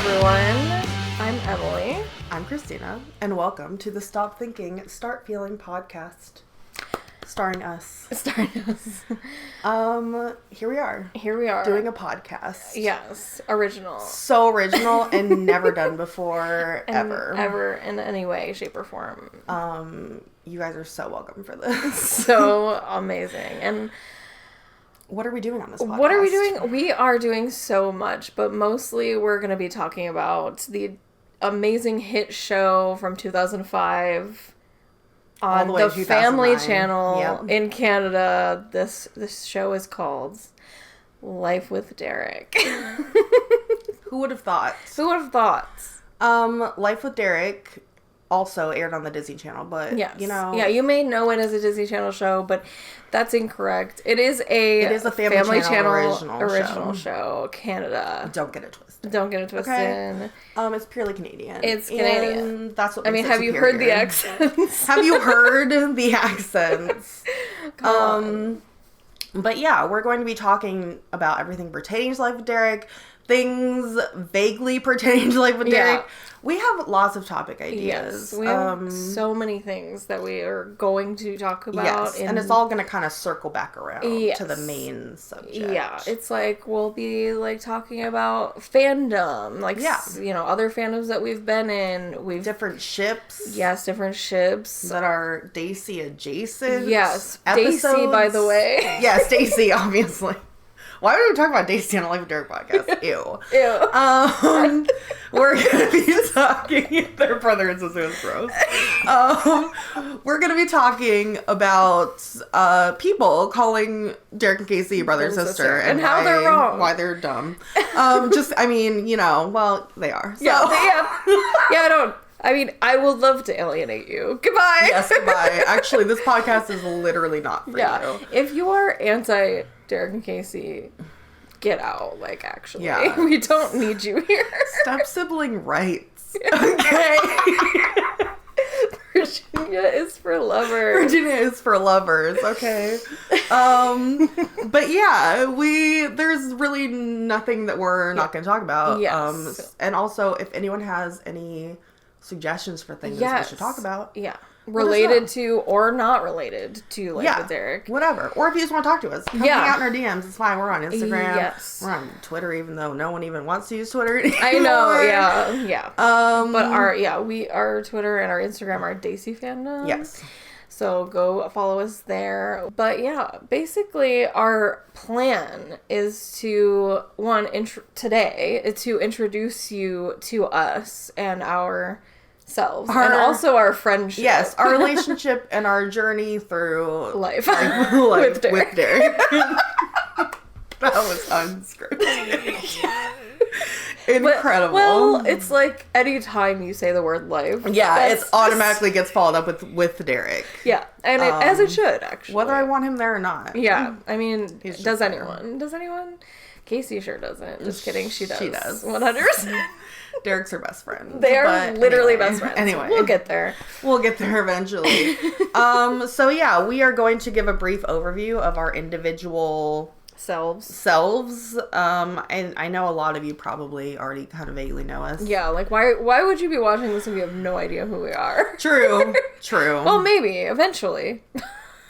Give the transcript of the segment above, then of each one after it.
everyone. I'm Emily. I'm Christina, and welcome to the Stop Thinking, Start Feeling podcast, starring us. Here we are. Doing a podcast. Yes, original. So original and never done before, ever. Ever in any way, shape, or form. You guys are so welcome for this. So amazing. And what are we doing on this podcast? what are we doing? We are doing so much, but mostly we're going to be talking about the amazing hit show from 2005 on the Family Channel in Canada. This show is called Life with Derek. Who would have thought? Life with Derek also aired on the Disney Channel, but yes. Yeah, you may know it as a Disney Channel show, but that's incorrect. It is a Family Channel original show, Canada. Don't get it twisted. Okay. It's purely Canadian. It's Canadian. That's what makes it have you heard the accents? Have you heard the accents? But yeah, we're going to be talking about everything pertaining to Life with Derek, things vaguely pertaining to Life with Derek. We have lots of topic ideas. Yes, we have so many things that we are going to talk about. Yes, and it's all going to kind of circle back around to the main subject. Yeah, it's like we'll be like talking about fandom, like other fandoms that we've been in. We've different ships. Yes, different ships that are Daisy adjacent. Yes, episodes. Daisy, by the way. Yes, Daisy, obviously. Why would we talk about Daisy on a Life with Derek podcast? Ew. We're going to be talking... Their brother and sister is gross. We're going to be talking about people calling Derek and Casey brother and sister. And how they're wrong. Why they're dumb. they are. So. I would love to alienate you. Goodbye. Yes, goodbye. Actually, this podcast is literally not for you. If you are anti Derek and Casey, get out. Like, actually. Yeah. We don't need you here. Step sibling rights. Okay. Virginia is for lovers. Okay. But yeah, there's really nothing that we're not going to talk about. Yes. And also, if anyone has any suggestions for things we should talk about. Yeah. Related to or not related to Life with Derek. Whatever. Or if you just want to talk to us. Come hang out in our DMs. It's fine. We're on Instagram. Yes. We're on Twitter, even though no one even wants to use Twitter anymore. I know, yeah. But our Twitter and our Instagram are Daisy Fandom. Yes. So go follow us there. But yeah, basically our plan is to, introduce you to us and ourselves. And also our friendship. Yes, our relationship and our journey through life with Derek. That was unscripted. Incredible. Well, it's like any time you say the word life. Yeah, it automatically gets followed up with Derek. Yeah, and as it should, actually. Whether I want him there or not. Yeah, I mean, does anyone? Does anyone? Casey sure doesn't. Just kidding, she does. She does. 100%. Derek's her best friend. They are literally best friends. Anyway. We'll get there. We'll get there eventually. So yeah, we are going to give a brief overview of our individual selves. And I know a lot of you probably already kind of vaguely know us. Yeah, like why would you be watching this if you have no idea who we are? True. Well, maybe eventually.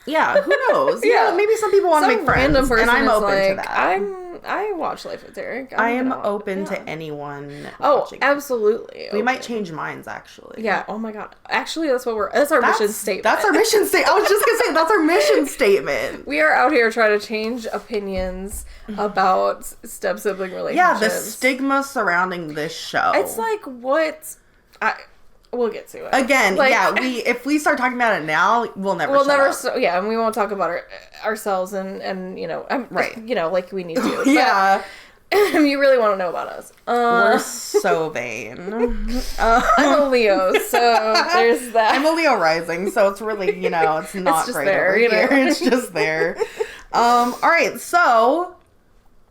Yeah, who knows? Yeah, maybe some people want to make friends, random person and I'm open to that. I watch Life with Derek. I am open to anyone. Oh, absolutely. We might change minds, actually. Yeah. Oh my god. Actually, that's our mission statement. That's our mission statement. I was just gonna say that's our mission statement. We are out here trying to change opinions about step sibling relationships. Yeah, the stigma surrounding this show. It's like we'll get to it. Again, if we start talking about it now, we'll never and we won't talk about ourselves and right. Like we need to. Yeah. You really want to know about us. We're so vain. I'm a Leo, so there's that. I'm a Leo rising, so it's really, it's not it's great there, over here. It's just there. All right, so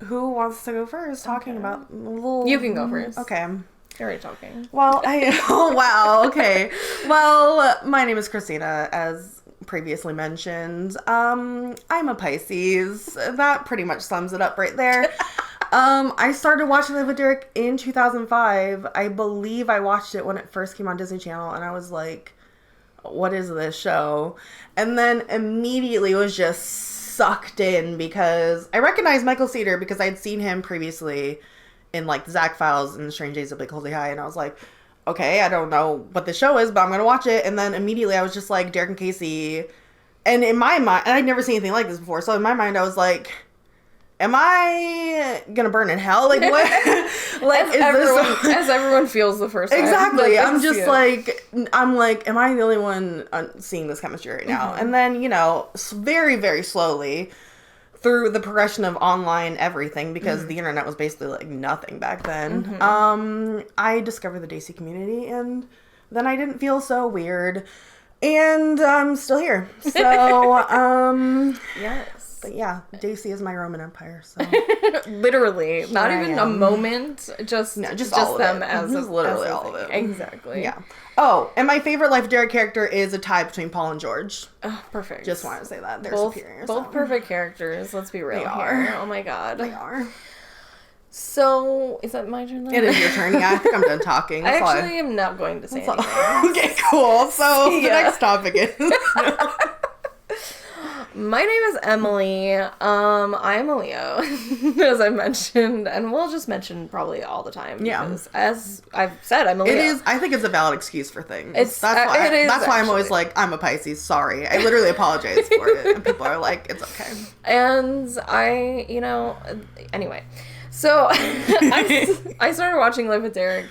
who wants to go first? Talking about You can go first. Okay. You're already talking. Well, oh wow, okay. Well, my name is Christina, as previously mentioned. I'm a Pisces. That pretty much sums it up right there. I started watching Live with Derek in 2005. I believe I watched it when it first came on Disney Channel, and I was like, what is this show? And then immediately was just sucked in because I recognized Michael Cedar because I'd seen him previously in like the Zack Files and the Strange Days of Big Halsey High, and I was like, okay, I don't know what the show is, but I'm going to watch it. And then immediately I was just like, Derek and Casey. And in my mind, and I'd never seen anything like this before. So in my mind, I was like, am I going to burn in hell? Like, what? Like, as everyone feels the first time. Exactly. I'm just like, am I the only one seeing this chemistry right now? Mm-hmm. And then, you know, very, very slowly through the progression of online everything, because the internet was basically like nothing back then, I discovered the Dacey community, and then I didn't feel so weird, and I'm still here. So, yes. But yeah, Dacey is my Roman Empire, so. Literally. Here not even a moment, just all them as literally all of it. Exactly. Yeah. Oh, and my favorite Life of Derek character is a tie between Paul and George. Oh, perfect. Just wanted to say that. They're superior. Both perfect characters, let's be real here. Oh my god. They are. So, is that my turn then? It is your turn, yeah. I think I'm done talking. I actually am not going to say anything. Okay, cool. So, the next topic is... My name is Emily. I'm a Leo, as I mentioned, and we'll just mention probably all the time. Yeah. Because, as I've said, I'm a Leo. It is. I think it's a valid excuse for things. That's why I'm always like, I'm a Pisces. Sorry. I literally apologize for it. And people are like, it's okay. And anyway. So, I started watching Live with Derek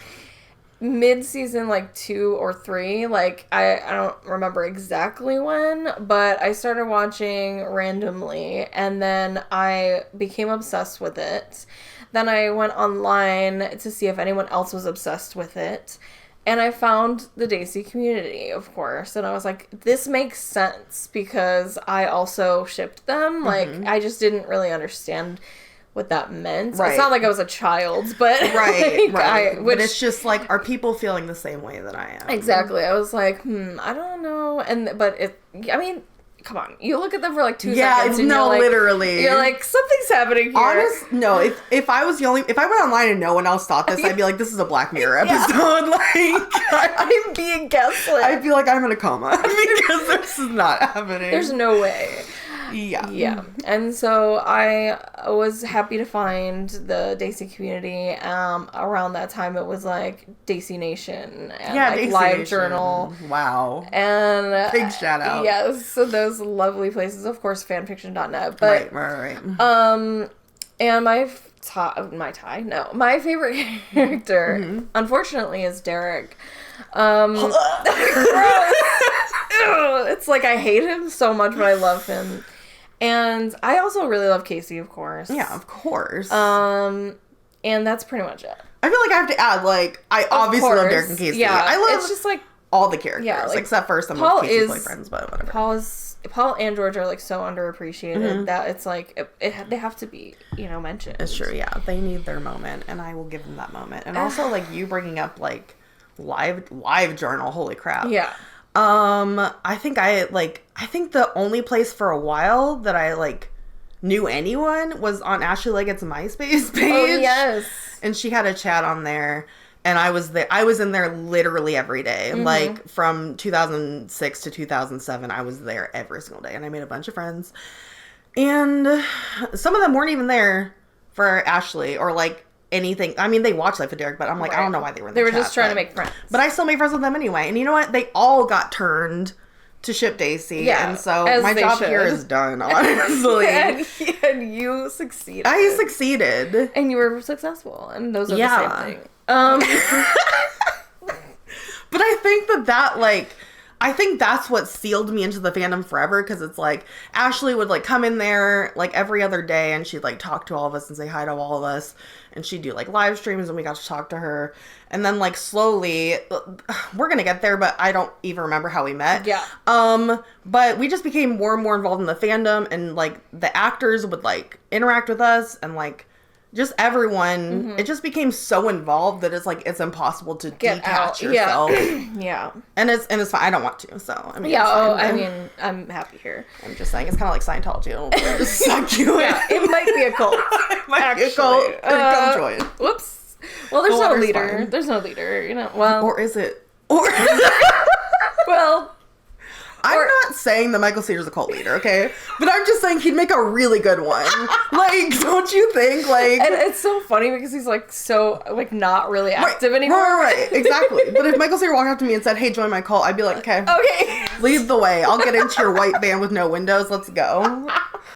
mid-season, like 2 or 3, like I don't remember exactly when, but I started watching randomly, and then I became obsessed with it. Then I went online to see if anyone else was obsessed with it, and I found the Dacey community, of course, and I was like, this makes sense, because I also shipped them. Like, I just didn't really understand what that meant. Right. It's not like I was a child, but right. But it's just like, are people feeling the same way that I am? Exactly. I was like, I don't know. Come on. You look at them for like 2 seconds. And literally. You're like, something's happening here. If I went online and no one else thought this, I'd be like, this is a Black Mirror episode. Like, I'm being gaslit. I'd be like, I'm in a coma because this is not happening. There's no way. Yeah. And so I was happy to find the Dacey community. Around that time, it was like Dacey Nation and Dacey Live Nation. Journal. Wow. And big shout out. Yes, so those lovely places. Of course, fanfiction.net. But right. And my favorite character, unfortunately, is Derek. It's like I hate him so much, but I love him. And I also really love Casey, of course. Yeah, of course. And that's pretty much it. I feel like I have to add, like, I obviously love Derek and Casey. Yeah, I love it's just like all the characters, like, except for some of Casey's boyfriends, but whatever. Paul and George are like so underappreciated that it's like they have to be mentioned. It's true, yeah. They need their moment, and I will give them that moment. And also, like, you bringing up like live journal, holy crap. Yeah. I think the only place for a while that I like knew anyone was on Ashley Leggett's MySpace page. Oh yes. And she had a chat on there, and I was in there literally every day. Like from 2006 to 2007, I was there every single day, and I made a bunch of friends. And some of them weren't even there for Ashley or like anything. I mean, they watched Life of Derek, but I'm like, I don't know why they were in the chat. They were just trying to make friends. But I still made friends with them anyway. And you know what? They all got turned to ship Dacey. Yeah, and so my job here is done, honestly. and you succeeded. I succeeded. And you were successful. And those are the same thing. But I think that like, I think that's what sealed me into the fandom forever, because it's like Ashley would like come in there like every other day, and she'd like talk to all of us and say hi to all of us, and she'd do like live streams, and we got to talk to her. And then like slowly, we're gonna get there, but I don't even remember how we met. Yeah. But we just became more and more involved in the fandom, and like the actors would like interact with us and like just everyone, it just became so involved that it's like, it's impossible to detach yourself. Yeah. And it's fine. I don't want to, so, I mean, I'm happy here. I'm just saying, it's kind of like Scientology. It'll just suck you in. Yeah, it might be a cult. It might be a cult. Come join. Whoops. Well, there's no leader. Fine. There's no leader, you know, well. Or is it? Or well. I'm not saying that Michael Cedars a cult leader, okay? But I'm just saying he'd make a really good one. Like, don't you think? Like, and it's so funny because he's like so like not really active anymore. Right, exactly. But if Michael Cedars walked up to me and said, "Hey, join my cult," I'd be like, "Okay, lead the way. I'll get into your white van with no windows. Let's go."